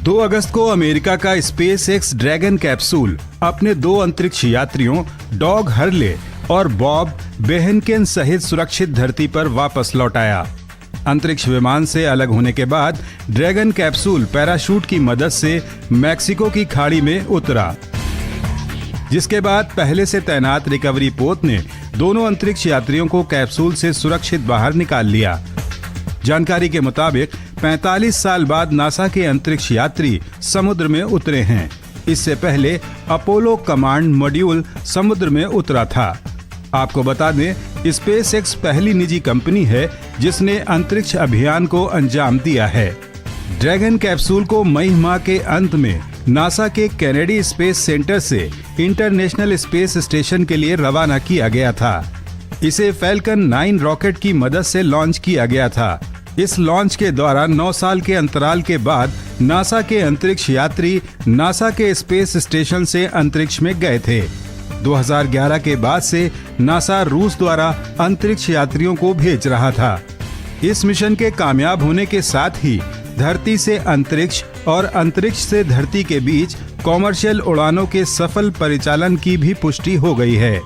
2 अगस्त को अमेरिका का space x dragon capsule अपने 2 अंतरिक्ष यात्रियों डॉग हर्ले और बॉब बेहनकेन सहित सुरक्षित धरती पर वापस लौट आया। अंतरिक्ष विमान से अलग होने के बाद ड्रैगन कैप्सूल पैराशूट की मदद से मैक्सिको की खाड़ी में उतरा, जिसके बाद पहले से तैनात रिकवरी पोत ने दोनों अंतरिक्ष यात्रियों को कैप्सूल से सुरक्षित बाहर निकाल लिया। जानकारी के मुताबिक 45 साल बाद नासा के अंतरिक्ष यात्री समुद्र में उतरे हैं। इससे पहले अपोलो कमांड मॉड्यूल समुद्र में उतरा था। आपको बता दें, स्पेस एक्स पहली निजी कंपनी है जिसने अंतरिक्ष अभियान को अंजाम दिया है। ड्रैगन कैप्सूल को मई माह के अंत में नासा के कैनेडी स्पेस सेंटर से इंटरनेशनल स्पेस स्टेशन के लिए रवाना किया गया था। इसे फैल्कन 9 रॉकेट की मदद से लॉन्च किया गया था। इस लॉन्च के दौरान 9 साल के अंतराल के बाद नासा के अंतरिक्ष यात्री नासा के स्पेस स्टेशन से अंतरिक्ष में गए थे। 2011 के बाद से नासा रूस द्वारा अंतरिक्ष यात्रियों को भेज रहा था। इस मिशन के कामयाब होने के साथ ही धरती से अंतरिक्ष और अंतरिक्ष से धरती के बीच कॉमर्शियल उड़ानों के सफल परिचालन की भी पुष्टि हो गई है।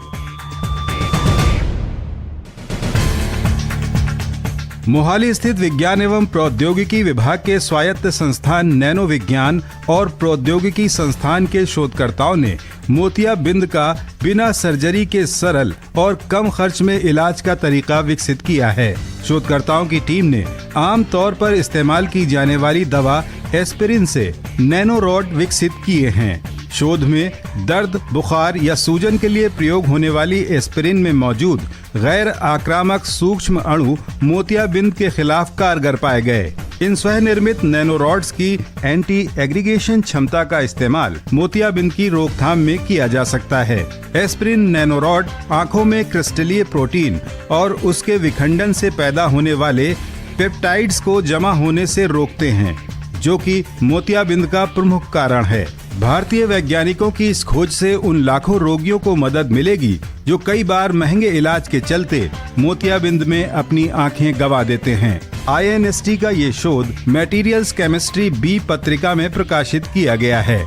मोहाली स्थित विज्ञान एवं प्रौद्योगिकी विभाग के स्वायत्त संस्थान नैनो विज्ञान और प्रौद्योगिकी संस्थान के शोधकर्ताओं ने मोतियाबिंद का बिना सर्जरी के सरल और कम खर्च में इलाज का तरीका विकसित किया है। शोधकर्ताओं की टीम ने आम तौर पर इस्तेमाल की जाने वाली दवा एस्पिरिन से नैनो रॉड विकसित किए हैं। शोध में दर्द, बुखार या सूजन के लिए प्रयोग होने वाली एस्पिरिन में मौजूद गैर आक्रामक सूक्ष्म अणु मोतियाबिंद के खिलाफ कारगर पाए गए। इन स्वनिर्मित नैनो रॉड्स की एंटी एग्रीगेशन क्षमता का इस्तेमाल मोतियाबिंद की रोकथाम में किया जा सकता है। एस्पिरिन नैनो रॉड आंखों में क्रिस्टलीय प्रोटीन और उसके विखंडन से पैदा होने वाले पेप्टाइड्स को जमा होने से रोकते हैं, जो कि मोतियाबिंद का प्रमुख कारण है। भारतीय वैज्ञानिकों की इस खोज से उन लाखों रोगियों को मदद मिलेगी जो कई बार महंगे इलाज के चलते मोतियाबिंद में अपनी आंखें गंवा देते हैं। INST का ये शोध मैटीरियल्स केमिस्ट्री बी पत्रिका में प्रकाशित किया गया है।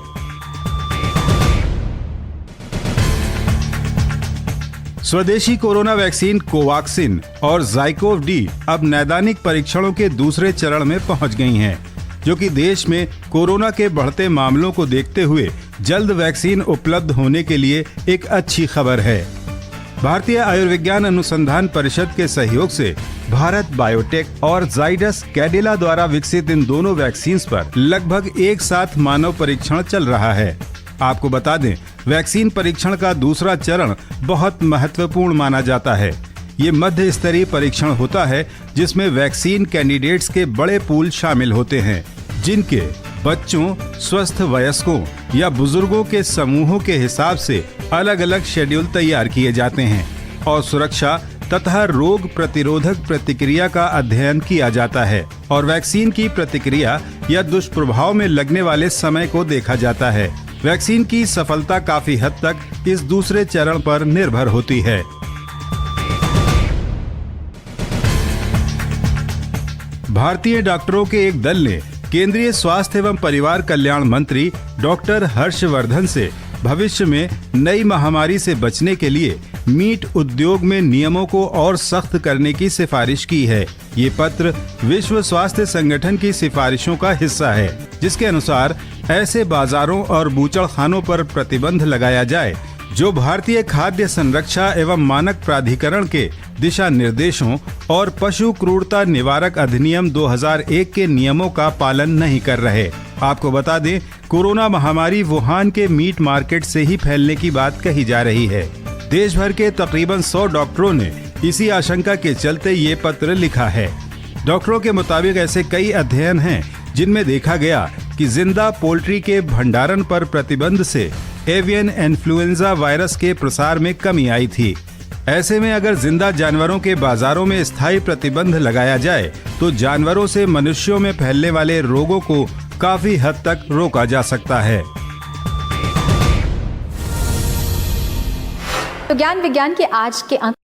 स्वदेशी कोरोना वैक्सीन कोवाक्सिन और ज़ाइकोव-डी अब नैदानिक परीक्षणों के दूसरे चरण में पहुंच गई हैं, जो कि देश में कोरोना के बढ़ते मामलों को देखते हुए जल्द वैक्सीन उपलब्ध होने के लिए एक अच्छी खबर है। भारतीय आयुर्विज्ञान अनुसंधान परिषद के सहयोग से भारत बायोटेक और जाइडस कैडिला द्वारा विकसित इन दोनों वैक्सीन पर लगभग एक साथ मानव परीक्षण चल रहा है। आपको बता दें, वैक्सीन परीक्षण का दूसरा चरण बहुत महत्वपूर्ण माना जाता है। ये मध्य स्तरीय परीक्षण होता है जिसमें वैक्सीन कैंडिडेट्स के बड़े पूल शामिल होते हैं, जिनके बच्चों, स्वस्थ वयस्कों या बुजुर्गों के समूहों के हिसाब से अलग अलग शेड्यूल तैयार किए जाते हैं और सुरक्षा तथा रोग प्रतिरोधक प्रतिक्रिया का अध्ययन किया जाता है और वैक्सीन की प्रतिक्रिया या दुष्प्रभाव में लगने वाले समय को देखा जाता है। वैक्सीन की सफलता काफी हद तक इस दूसरे चरण पर निर्भर होती है। भारतीय डॉक्टरों के एक दल ने केंद्रीय स्वास्थ्य एवं परिवार कल्याण मंत्री डॉक्टर हर्षवर्धन से भविष्य में नई महामारी से बचने के लिए मीट उद्योग में नियमों को और सख्त करने की सिफारिश की है। ये पत्र विश्व स्वास्थ्य संगठन की सिफारिशों का हिस्सा है, जिसके अनुसार ऐसे बाजारों और बूचड़खानों पर प्रतिबंध लगाया जाए जो भारतीय खाद्य संरक्षा एवं मानक प्राधिकरण के दिशा निर्देशों और पशु क्रूरता निवारक अधिनियम 2001 के नियमों का पालन नहीं कर रहे। आपको बता दें, कोरोना महामारी वुहान के मीट मार्केट से ही फैलने की बात कही जा रही है। देश भर के तकरीबन 100 डॉक्टरों ने इसी आशंका के चलते ये पत्र लिखा है। डॉक्टरों के मुताबिक ऐसे कई अध्ययन हैं जिनमें देखा गया कि जिंदा पोल्ट्री के भंडारण पर प्रतिबंध से एवियन इन्फ्लुएंजा वायरस के प्रसार में कमी आई थी। ऐसे में अगर जिंदा जानवरों के बाजारों में स्थायी प्रतिबंध लगाया जाए तो जानवरों से मनुष्यों में फैलने वाले रोगों को काफी हद तक रोका जा सकता है। तो ज्ञान विज्ञान के आज के अंक